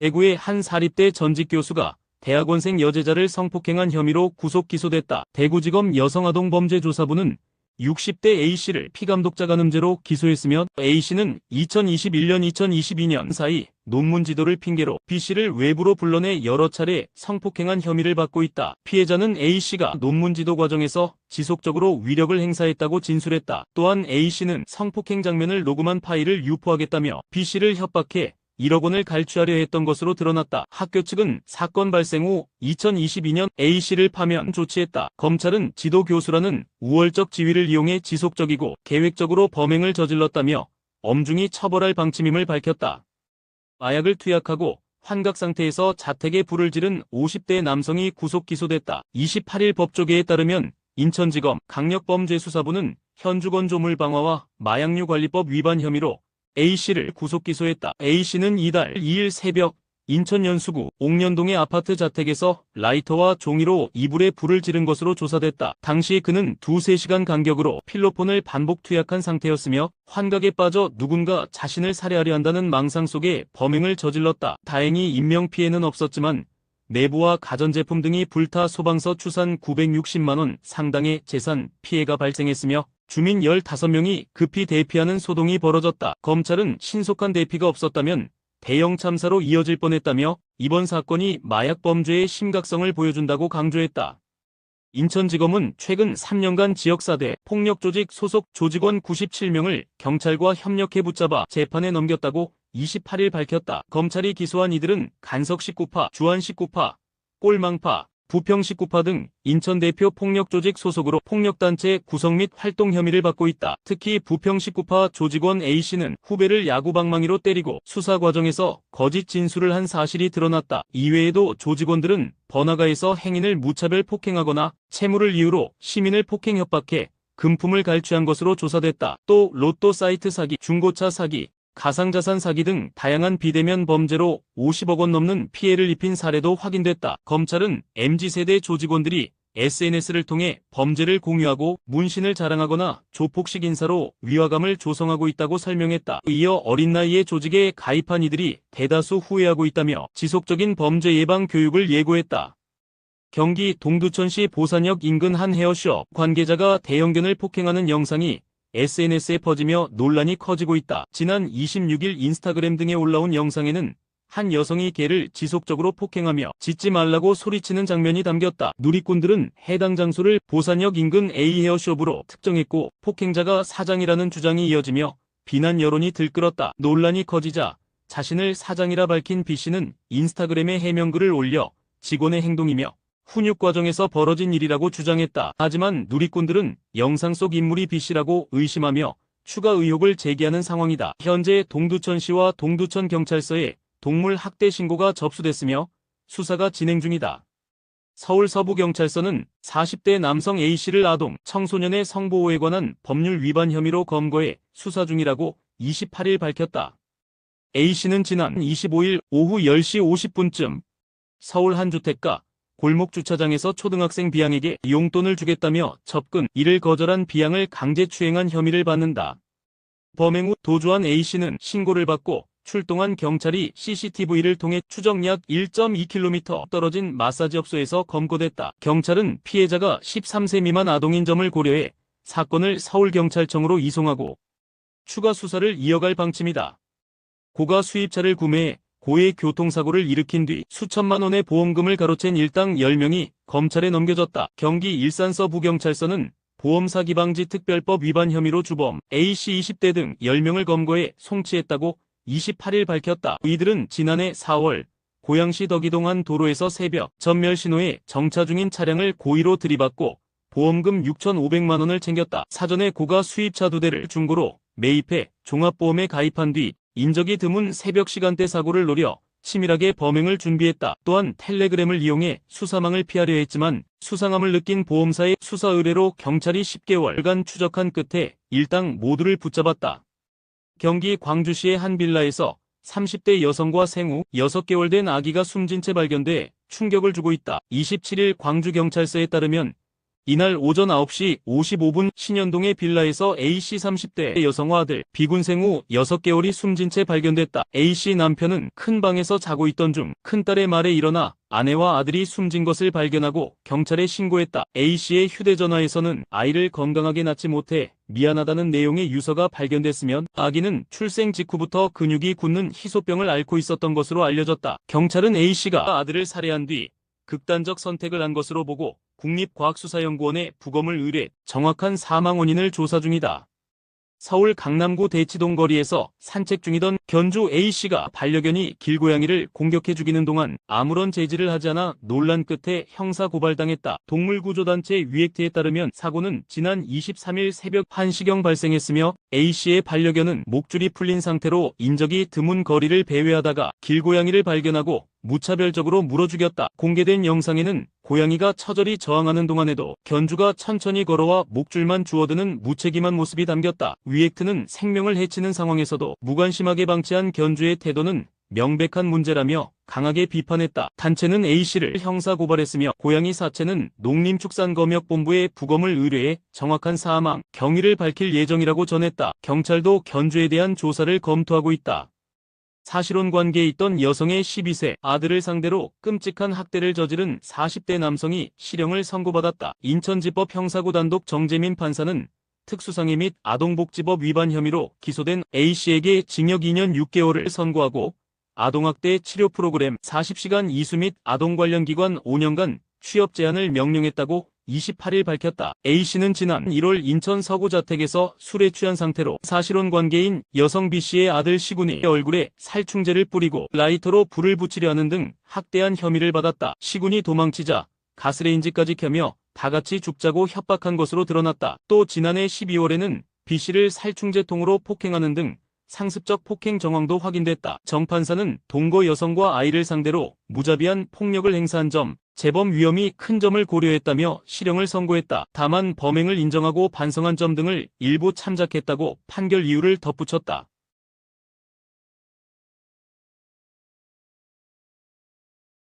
대구의 한 사립대 전직 교수가 대학원생 여제자를 성폭행한 혐의로 구속 기소됐다. 대구지검 여성아동범죄조사부는 60대 A씨를 피감독자 간음죄로 기소했으며 A씨는 2021년-2022년 사이 논문 지도를 핑계로 B씨를 외부로 불러내 여러 차례 성폭행한 혐의를 받고 있다. 피해자는 A씨가 논문 지도 과정에서 지속적으로 위력을 행사했다고 진술했다. 또한 A씨는 성폭행 장면을 녹음한 파일을 유포하겠다며 B씨를 협박해 1억 원을 갈취하려 했던 것으로 드러났다. 학교 측은 사건 발생 후 2022년 A씨를 파면 조치했다. 검찰은 지도 교수라는 우월적 지위를 이용해 지속적이고 계획적으로 범행을 저질렀다며 엄중히 처벌할 방침임을 밝혔다. 마약을 투약하고 환각 상태에서 자택에 불을 지른 50대 남성이 구속 기소됐다. 28일 법조계에 따르면 인천지검 강력범죄수사부는 현주건조물 방화와 마약류 관리법 위반 혐의로 A씨를 구속 기소했다. A씨는 이달 2일 새벽 인천 연수구 옥년동의 아파트 자택에서 라이터와 종이로 이불에 불을 지른 것으로 조사됐다. 당시 그는 2-3시간 간격으로 필로폰을 반복 투약한 상태였으며 환각에 빠져 누군가 자신을 살해하려 한다는 망상 속에 범행을 저질렀다. 다행히 인명피해는 없었지만 내부와 가전제품 등이 불타 소방서 추산 960만 원 상당의 재산 피해가 발생했으며 주민 15명이 급히 대피하는 소동이 벌어졌다. 검찰은 신속한 대피가 없었다면 대형 참사로 이어질 뻔했다며 이번 사건이 마약 범죄의 심각성을 보여준다고 강조했다. 인천지검은 최근 3년간 지역사대 폭력조직 소속 조직원 97명을 경찰과 협력해 붙잡아 재판에 넘겼다고 28일 밝혔다. 검찰이 기소한 이들은 간석 19파, 주한 19파, 꼴망파, 부평 19파 등 인천 대표 폭력조직 소속으로 폭력단체 구성 및 활동 혐의를 받고 있다. 특히 부평 19파 조직원 A씨는 후배를 야구방망이로 때리고 수사 과정에서 거짓 진술을 한 사실이 드러났다. 이외에도 조직원들은 번화가에서 행인을 무차별 폭행하거나 채무를 이유로 시민을 폭행 협박해 금품을 갈취한 것으로 조사됐다. 또 로또 사이트 사기, 중고차 사기, 가상자산 사기 등 다양한 비대면 범죄로 50억 원 넘는 피해를 입힌 사례도 확인됐다. 검찰은 MZ세대 조직원들이 SNS를 통해 범죄를 공유하고 문신을 자랑하거나 조폭식 인사로 위화감을 조성하고 있다고 설명했다. 이어 어린 나이에 조직에 가입한 이들이 대다수 후회하고 있다며 지속적인 범죄 예방 교육을 예고했다. 경기 동두천시 보산역 인근 한 헤어숍 관계자가 대형견을 폭행하는 영상이 SNS에 퍼지며 논란이 커지고 있다. 지난 26일 인스타그램 등에 올라온 영상에는 한 여성이 개를 지속적으로 폭행하며 짖지 말라고 소리치는 장면이 담겼다. 누리꾼들은 해당 장소를 보산역 인근 A 헤어숍으로 특정했고 폭행자가 사장이라는 주장이 이어지며 비난 여론이 들끓었다. 논란이 커지자 자신을 사장이라 밝힌 B씨는 인스타그램에 해명글을 올려 직원의 행동이며 훈육 과정에서 벌어진 일이라고 주장했다. 하지만 누리꾼들은 영상 속 인물이 B씨라고 의심하며 추가 의혹을 제기하는 상황이다. 현재 동두천시와 동두천경찰서에 동물 학대 신고가 접수됐으며 수사가 진행 중이다. 서울 서부경찰서는 40대 남성 A씨를 아동, 청소년의 성보호에 관한 법률 위반 혐의로 검거해 수사 중이라고 28일 밝혔다. A씨는 지난 25일 오후 10시 50분쯤 서울 한 주택가 골목 주차장에서 초등학생 B양에게 용돈을 주겠다며 접근, 이를 거절한 B양을 강제 추행한 혐의를 받는다. 범행 후 도주한 A씨는 신고를 받고 출동한 경찰이 CCTV를 통해 추적 약 1.2km 떨어진 마사지업소에서 검거됐다. 경찰은 피해자가 13세 미만 아동인 점을 고려해 사건을 서울경찰청으로 이송하고 추가 수사를 이어갈 방침이다. 고가 수입차를 구매해 고의 교통사고를 일으킨 뒤 수천만 원의 보험금을 가로챈 일당 10명이 검찰에 넘겨졌다. 경기 일산서부경찰서는 보험사기 방지 특별법 위반 혐의로 주범 A씨 20대 등 10명을 검거해 송치했다고 28일 밝혔다. 이들은 지난해 4월 고양시 덕이동 한 도로에서 새벽 전멸 신호에 정차 중인 차량을 고의로 들이받고 보험금 6,500만 원을 챙겼다. 사전에 고가 수입차 2대를 중고로 매입해 종합보험에 가입한 뒤 인적이 드문 새벽 시간대 사고를 노려 치밀하게 범행을 준비했다. 또한 텔레그램을 이용해 수사망을 피하려 했지만 수상함을 느낀 보험사의 수사 의뢰로 경찰이 10개월간 추적한 끝에 일당 모두를 붙잡았다. 경기 광주시의 한 빌라에서 30대 여성과 생후 6개월 된 아기가 숨진 채 발견돼 충격을 주고 있다. 27일 광주경찰서에 따르면 이날 오전 9시 55분 신현동의 빌라에서 A씨 30대 여성과 아들 B군 생후 6개월이 숨진 채 발견됐다. A씨 남편은 큰 방에서 자고 있던 중 큰딸의 말에 일어나 아내와 아들이 숨진 것을 발견하고 경찰에 신고했다. A씨의 휴대전화에서는 아이를 건강하게 낳지 못해 미안하다는 내용의 유서가 발견됐으며 아기는 출생 직후부터 근육이 굳는 희소병을 앓고 있었던 것으로 알려졌다. 경찰은 A씨가 아들을 살해한 뒤 극단적 선택을 한 것으로 보고 국립과학수사연구원에 부검을 의뢰 정확한 사망 원인을 조사 중이다. 서울 강남구 대치동 거리에서 산책 중이던 견주 A씨가 반려견이 길고양이를 공격해 죽이는 동안 아무런 제지를 하지 않아 논란 끝에 형사고발당했다. 동물구조단체 위액트에 따르면 사고는 지난 23일 새벽 1시경 발생했으며 A씨의 반려견은 목줄이 풀린 상태로 인적이 드문 거리를 배회하다가 길고양이를 발견하고 무차별적으로 물어 죽였다. 공개된 영상에는 고양이가 처절히 저항하는 동안에도 견주가 천천히 걸어와 목줄만 주워드는 무책임한 모습이 담겼다. 위액트는 생명을 해치는 상황에서도 무관심하게 방치한 견주의 태도는 명백한 문제라며 강하게 비판했다. 단체는 A씨를 형사고발했으며 고양이 사체는 농림축산검역본부에 부검을 의뢰해 정확한 사망, 경위를 밝힐 예정이라고 전했다. 경찰도 견주에 대한 조사를 검토하고 있다. 사실혼 관계에 있던 여성의 12세 아들을 상대로 끔찍한 학대를 저지른 40대 남성이 실형을 선고받았다. 인천지법 형사구 단독 정재민 판사는 특수상해 및 아동복지법 위반 혐의로 기소된 A씨에게 징역 2년 6개월을 선고하고 아동학대 치료 프로그램 40시간 이수 및 아동 관련 기관 5년간 취업 제한을 명령했다고 28일 밝혔다. A씨는 지난 1월 인천 서구 자택에서 술에 취한 상태로 사실혼 관계인 여성 B씨의 아들 시군이 얼굴에 살충제를 뿌리고 라이터로 불을 붙이려 하는 등 학대한 혐의를 받았다. 시군이 도망치자 가스레인지까지 켜며 다 같이 죽자고 협박한 것으로 드러났다. 또 지난해 12월에는 B씨를 살충제통으로 폭행하는 등 상습적 폭행 정황도 확인됐다. 정 판사는 동거 여성과 아이를 상대로 무자비한 폭력을 행사한 점, 재범 위험이 큰 점을 고려했다며 실형을 선고했다. 다만 범행을 인정하고 반성한 점 등을 일부 참작했다고 판결 이유를 덧붙였다.